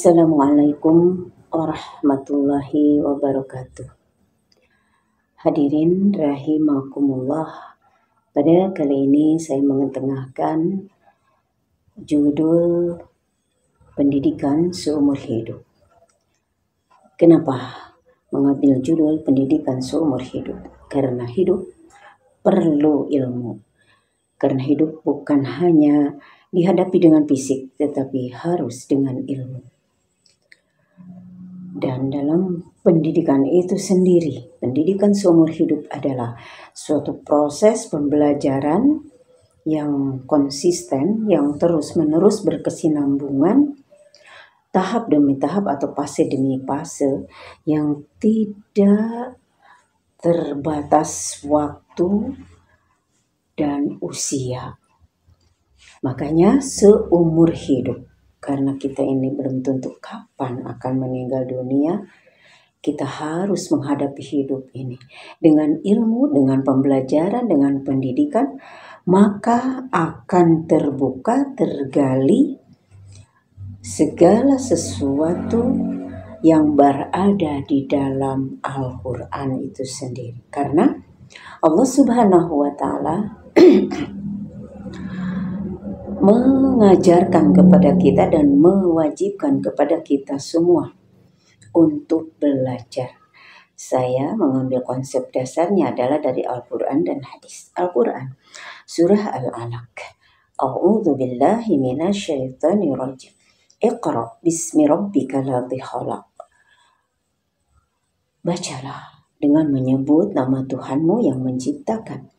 Assalamualaikum warahmatullahi wabarakatuh. Hadirin rahimakumullah. Pada kali ini saya mengetengahkan judul pendidikan seumur hidup. Kenapa mengambil judul pendidikan seumur hidup? Karena hidup perlu ilmu. Karena hidup bukan hanya dihadapi dengan fisik, tetapi harus dengan ilmu. Dan dalam pendidikan itu sendiri, pendidikan seumur hidup adalah suatu proses pembelajaran yang konsisten, yang terus-menerus berkesinambungan, tahap demi tahap atau fase demi fase, yang tidak terbatas waktu dan usia. Makanya seumur hidup, karena kita ini belum tentu kapan akan meninggal dunia, kita harus menghadapi hidup ini dengan ilmu, dengan pembelajaran, dengan pendidikan, maka akan terbuka, tergali segala sesuatu yang berada di dalam Al-Quran itu sendiri. Karena Allah Subhanahu wa Ta'ala mengajarkan kepada kita dan mewajibkan kepada kita semua untuk belajar. Saya mengambil konsep dasarnya adalah dari Al-Quran dan hadis. Al-Quran, surah Al-Alaq. A'udzu billahi minasyaitonir rajim. Iqra bismi rabbikal ladzi khalaq. Bacalah dengan menyebut nama Tuhanmu yang menciptakan.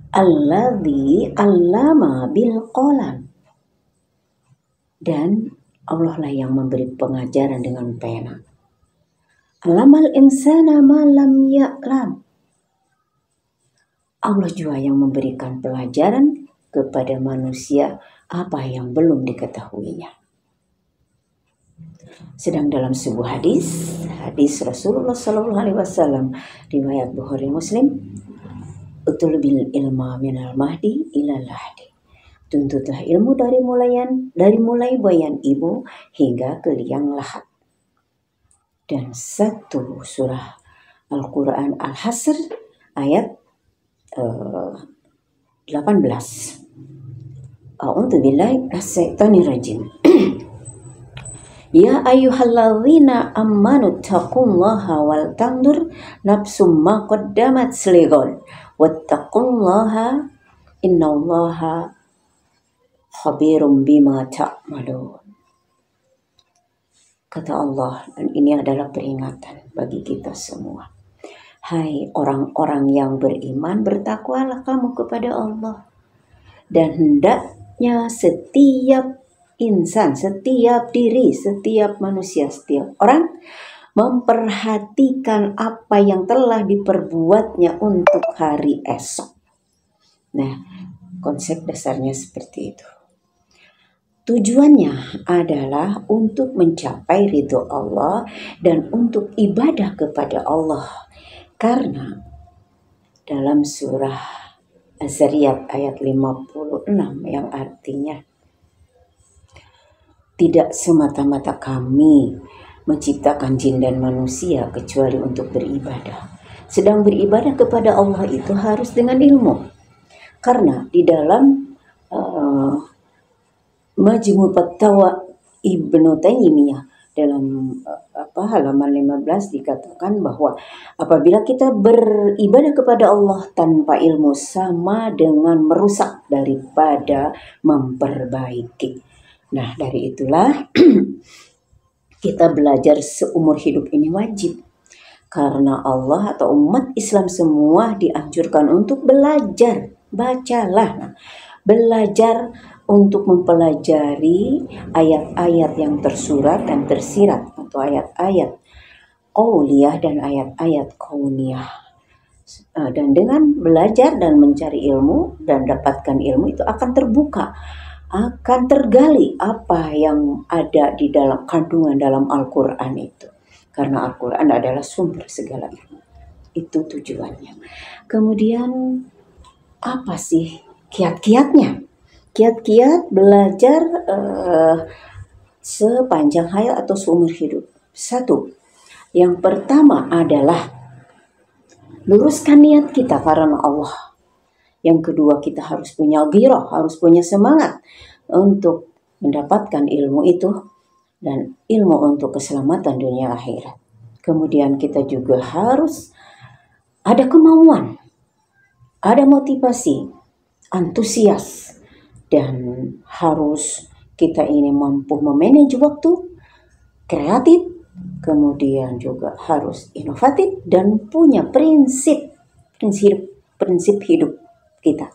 Alladzi 'allama bil qalam. Dan Allah lah yang memberi pengajaran dengan pena. 'Allamal insana ma lam ya'lam. Allah juga yang memberikan pelajaran kepada manusia apa yang belum diketahuinya. Sedang dalam sebuah hadis Rasulullah SAW, riwayat Bukhari Muslim, utul bil ilma minal mahdi ilal lahdi. Tuntutlah ilmu dari mulai bayan ibu hingga ke liang lahat. Dan satu surah Al-Quran Al-Hasr ayat 18. A'udzu billahi minasyaitonir rajim. Ya ayyuhalladzina amanu taqullaha wal tandur nafsum ma qaddamat lighad wattaqullaha innallaha khabirum bima ta'malun. Kata Allah, dan ini adalah peringatan bagi kita semua. Hai orang-orang yang beriman, bertakwalah kamu kepada Allah. Dan hendaknya setiap insan, setiap diri, setiap manusia, setiap orang memperhatikan apa yang telah diperbuatnya untuk hari esok. Nah, konsep dasarnya seperti itu. Tujuannya adalah untuk mencapai ridho Allah dan untuk ibadah kepada Allah. Karena dalam surah Az-Zariyat ayat 56 yang artinya, tidak semata-mata kami menciptakan jin dan manusia kecuali untuk beribadah. Sedang beribadah kepada Allah itu harus dengan ilmu. Karena di dalam Majmu' Fatawa Ibnu Taimiyah dalam halaman 15 dikatakan bahwa apabila kita beribadah kepada Allah tanpa ilmu sama dengan merusak daripada memperbaiki. Nah, dari itulah kita belajar seumur hidup ini wajib. Karena Allah atau umat Islam semua dianjurkan untuk belajar. Bacalah. Nah, belajar untuk mempelajari ayat-ayat yang tersurat dan tersirat atau ayat-ayat qauliyah dan ayat-ayat kauniyah. Dan dengan belajar dan mencari ilmu dan dapatkan ilmu itu akan terbuka, akan tergali apa yang ada di dalam kandungan dalam Al-Quran itu. Karena Al-Quran adalah sumber segala ilmu. Itu tujuannya. Kemudian apa sih kiat-kiatnya? Kiat-kiat belajar sepanjang hayat atau seumur hidup. Satu, yang pertama adalah luruskan niat kita karena Allah. Yang kedua, kita harus punya ghirah, harus punya semangat untuk mendapatkan ilmu itu dan ilmu untuk keselamatan dunia akhirat. Kemudian kita juga harus ada kemauan, ada motivasi, antusias, dan harus kita ini mampu memanage waktu, kreatif, kemudian juga harus inovatif dan punya prinsip hidup kita.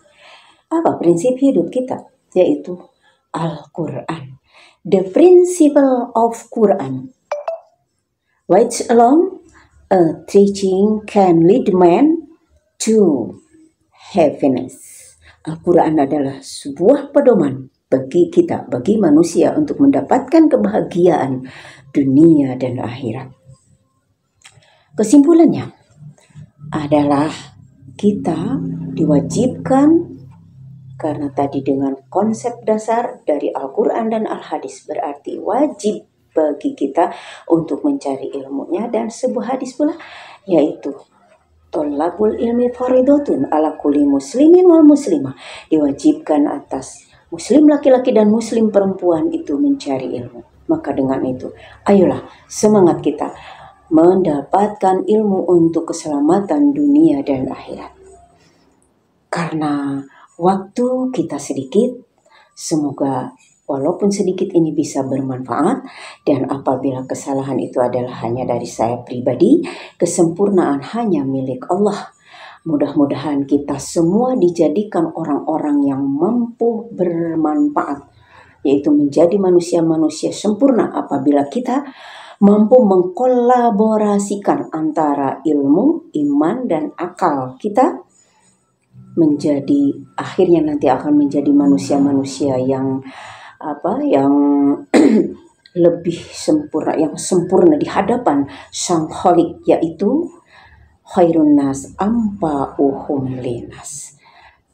Apa prinsip hidup kita? Yaitu Al-Quran. The principle of Quran, which alone a teaching can lead man to happiness. Al-Quran adalah sebuah pedoman bagi kita, bagi manusia untuk mendapatkan kebahagiaan dunia dan akhirat. Kesimpulannya adalah kita diwajibkan, karena tadi dengan konsep dasar dari Al-Quran dan Al-Hadis berarti wajib bagi kita untuk mencari ilmunya, dan sebuah hadis pula yaitu tolabul ilmi faridatun ala kulli muslimin wal muslimah, diwajibkan atas muslim laki-laki dan muslim perempuan itu mencari ilmu. Maka dengan itu, ayolah semangat kita mendapatkan ilmu untuk keselamatan dunia dan akhirat. Karena waktu kita sedikit, semoga walaupun sedikit ini bisa bermanfaat, dan apabila kesalahan itu adalah hanya dari saya pribadi, kesempurnaan hanya milik Allah. Mudah-mudahan kita semua dijadikan orang-orang yang mampu bermanfaat, yaitu menjadi manusia-manusia sempurna apabila kita mampu mengkolaborasikan antara ilmu, iman, dan akal kita, menjadi akhirnya nanti akan menjadi manusia-manusia yang lebih sempurna, yang sempurna di hadapan Sang Khalik, yaitu khairun nas anfa'uhum linas.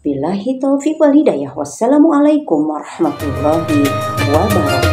Billahi taufiq wal hidayah. Wassalamualaikum warahmatullahi wabarakatuh.